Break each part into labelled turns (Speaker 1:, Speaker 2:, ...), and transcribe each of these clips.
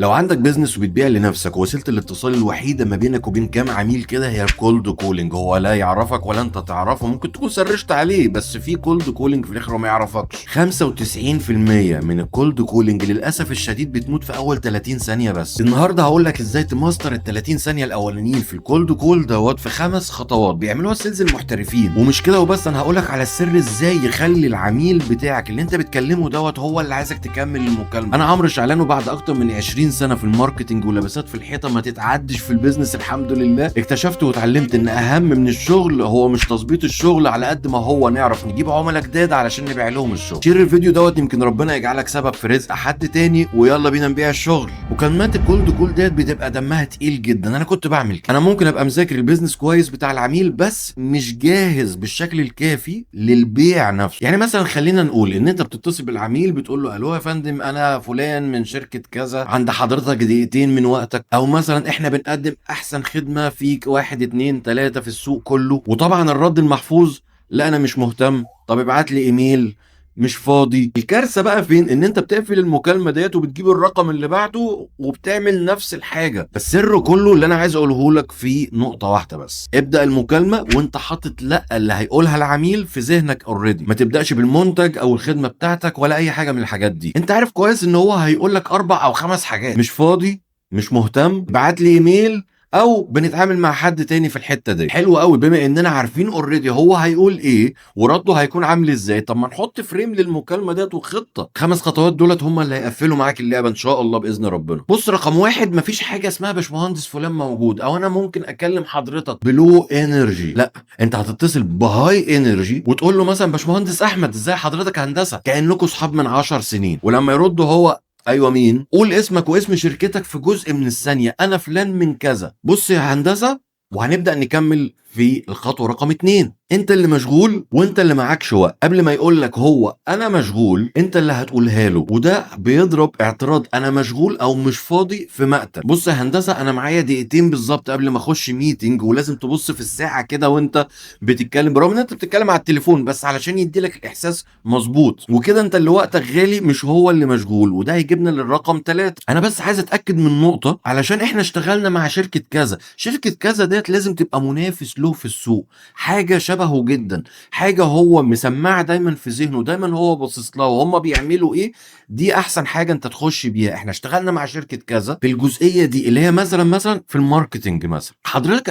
Speaker 1: لو عندك بيزنس وبتبيع لنفسك ووسيله الاتصال الوحيده ما بينك وبين كام عميل كده هي الكولد كولينج، هو لا يعرفك ولا انت تعرفه، ممكن تكون سرشت عليه بس في كولد كولينج في الاخر وما يعرفكش. 95% من الكولد كولينج للاسف الشديد بتموت في اول 30 ثانيه بس. النهارده هقول لك ازاي تماستر ال 30 ثانيه الاولانيين في الكولد كول دوت في 5 خطوات بيعملوها السيلز المحترفين. ومش كده وبس، انا هقول لك على السر ازاي يخلي العميل بتاعك اللي انت بتكلمه دوت هو اللي عايزك تكمل المكالمه. انا عمرو شعلان، وبعد اكتر من 20 سنه في الماركتنج ولبسات في الحيطه ما تتعدش في البيزنس الحمد لله، اكتشفت واتعلمت ان اهم من الشغل هو مش تظبيط الشغل على قد ما هو نعرف نجيب عملاء جداد علشان نبيع لهم الشغل. شير الفيديو دوت يمكن ربنا يجعلك سبب في رزق حد تاني، ويلا بينا نبيع الشغل. وكلمات الكولد كول ديت بتبقى دمها تقيل جدا. انا كنت بعمل كده، انا ممكن ابقى مذاكر البيزنس كويس بتاع العميل بس مش جاهز بالشكل الكافي للبيع نفسه. يعني مثلا خلينا نقول ان انت بتتصل بالعميل بتقول له الو يا فندم، انا فلان من شركه كذا، عند حضرتك دقيقتين من وقتك، او مثلا احنا بنقدم احسن خدمه فيك 1 2 3 في السوق كله. وطبعا الرد المحفوظ لا انا مش مهتم، طب ابعت لي ايميل، مش فاضي. الكارثه بقى فين؟ ان انت بتقفل المكالمه ديت وبتجيب الرقم اللي بعده وبتعمل نفس الحاجه. السر كله اللي انا عايز اقوله لك في نقطه واحده بس، ابدا المكالمه وانت حاطط لا اللي هيقولها العميل في ذهنك اوريدي. ما تبداش بالمنتج او الخدمه بتاعتك ولا اي حاجه من الحاجات دي. انت عارف كويس ان هو هيقول لك 4 أو 5 حاجات: مش فاضي، مش مهتم، ابعت لي ايميل، او بنتعامل مع حد تاني في الحته دي. حلو قوي، بما اننا عارفين اوريدي هو هيقول ايه ورده هيكون عامل ازاي، طب ما نحط فريم للمكالمه ديت وخطه. 5 خطوات دولت هم اللي هيقفلوا معاك اللعبه ان شاء الله باذن ربنا. بص، رقم 1، مفيش حاجه اسمها باشمهندس فلان موجود او انا ممكن اكلم حضرتك بلو انرجي. لا، انت هتتصل بهاي انرجي وتقول له مثلا باشمهندس احمد، ازاي حضرتك هندسه، كانكم صحاب من 10 سنين. ولما يرد هو ايوه مين، قول اسمك واسم شركتك في جزء من الثانيه، انا فلان من كذا، بص يا هندسه. وهنبدا نكمل في الخطوه رقم 2. انت اللي مشغول وانت اللي معكش وقت. قبل ما يقول لك هو انا مشغول، انت اللي هتقولها له، وده بيضرب اعتراض انا مشغول او مش فاضي في مقتل. بص يا هندسه، انا معايا دقيقتين بالظبط قبل ما اخش ميتنج، ولازم تبص في الساعه كده وانت بتتكلم، برغم ان انت بتتكلم على التليفون بس علشان يدي لك الاحساس مظبوط. وكده انت اللي وقتك غالي مش هو اللي مشغول. وده هيجيبنا للرقم 3. انا بس عايز اتاكد من نقطه، علشان احنا اشتغلنا مع شركه كذا، شركه كذا ديت لازم تبقى منافس له في السوق، حاجه شبهه جدا، حاجه هو مسمعه دايما في ذهنه، دايما هو باصص لها وهم بيعملوا ايه. دي احسن حاجه انت تخش بيها. احنا اشتغلنا مع شركه كذا في الجزئيه دي اللي هي مثلا في الماركتنج مثلا.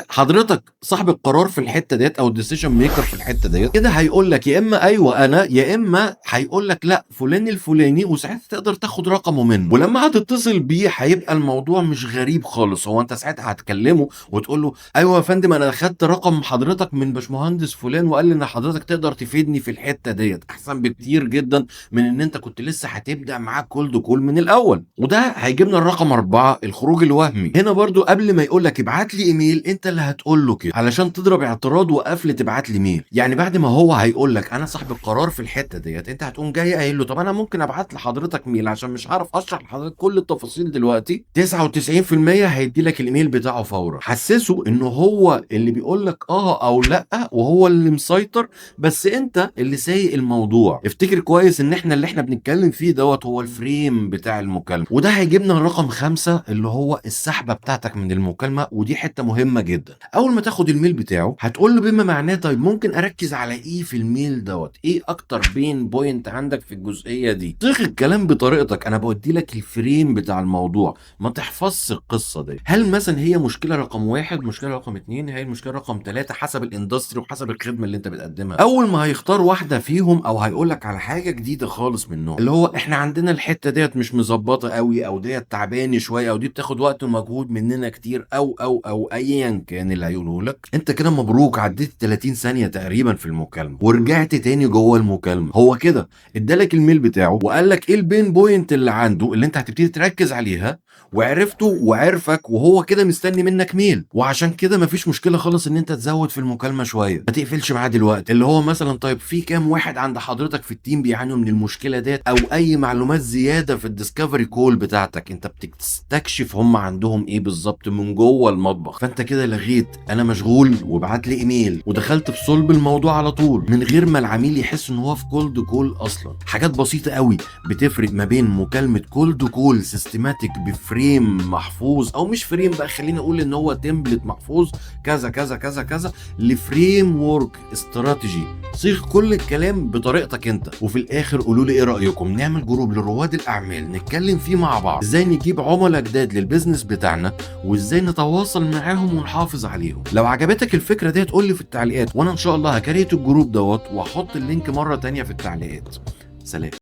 Speaker 1: حضرتك صاحب القرار في الحته ديت او الديسيجن ميكر في الحته ديت. كده هيقول لك يا اما ايوه انا، يا اما هيقول لك لا فلان الفلاني، وساعتها تقدر تاخد رقمه منه. ولما هتتصل بيه هيبقى الموضوع مش غريب خالص. هو انت ساعتها هتكلمه وتقول له ايوه يا فندم، انا خدت رقم حضرتك من باشمهندس فلان وقال لي ان حضرتك تقدر تفيدني في الحته ديت. احسن بكتير جدا من ان انت كنت لسه هتبدا معاك كولد كول من الاول. وده هيجيبنا الرقم 4، الخروج الوهمي. هنا برضو قبل ما يقول لك ابعت لي ايميل، انت اللي هتقول له كده علشان تضرب اعتراض وقفل تبعت لي ميل. يعني بعد ما هو هيقول لك انا صاحب القرار في الحته ديت، انت هتقوم جاي قايل له طب انا ممكن ابعت لحضرتك ميل عشان مش هعرف اشرح لحضرتك كل التفاصيل دلوقتي. 99% هيدي لك الايميل بتاعه فورا. حسسه انه هو اللي بيقول لك اه او لا، وهو اللي مسيطر، بس انت اللي سايق الموضوع. افتكر كويس ان احنا اللي احنا بنتكلم فيه دوت هو الفريم بتاع المكالمه. وده هيجيبنا الرقم 5 اللي هو السحبه بتاعتك من المكالمه. ودي حته مهمه جدا. اول ما تاخد الميل بتاعه هتقول له بما معناه طيب ممكن اركز على ايه في الميل دوت، ايه اكتر بين بوينت عندك في الجزئيه دي. صيغ الكلام بطريقتك، انا بودي لك الفريم بتاع الموضوع، ما تحفظش القصه دي. هل مثلا هي مشكله رقم 1، مشكله رقم 2، هي المشكله رقم 3، حسب الاندستري وحسب الخدمه اللي انت بتقدمها. اول ما هيختار واحده فيهم او هيقول لك على حاجه جديده خالص منهم، اللي هو احنا عندنا الحته ديت مش مظبطه قوي، او ديت تعبانه شويه، او دي بتاخد وقت ومجهود مننا كتير، او ايا كان اللي هيقوله لك، انت كده مبروك عديت 30 ثانيه تقريبا في المكالمه ورجعت تاني جوه المكالمه. هو كده ادالك الميل بتاعه وقال لك ايه البين بوينت اللي عنده اللي انت هتبتدي تركز عليها، وعرفته وعرفك، وهو كده مستني منك ميل. وعشان كده مفيش مشكله خالص ان انت تزود في المكالمه شويه، ما تقفلش معاه دلوقتي. اللي هو مثلا طيب في كام واحد عند حضرتك في التيم بيعانوا من المشكله ديت، او اي معلومات زياده في الديسكفري كول بتاعتك، انت بتستكشف هم عندهم ايه بالظبط من جوه المطبخ. فانت كده لغيت انا مشغول وابعت لي ايميل، ودخلت في صلب الموضوع على طول من غير ما العميل يحس ان هو في كولد كول اصلا. حاجات بسيطه قوي بتفرق ما بين مكالمه كولد كول سيستماتيك فريم محفوظ، او مش فريم بقى، خليني اقول ان هو تمبلت محفوظ كذا كذا كذا كذا، لفريم وورك استراتيجي. صيغ كل الكلام بطريقتك انت، وفي الاخر قولوا لي ايه رايكم. نعمل جروب لرواد الاعمال نتكلم فيه مع بعض ازاي نجيب عملاء جداد للبيزنس بتاعنا، وازاي نتواصل معاهم ونحافظ عليهم. لو عجبتك الفكره دي تقول لي في التعليقات، وانا ان شاء الله هكريت الجروب دوت واحط اللينك مره تانية في التعليقات. سلام.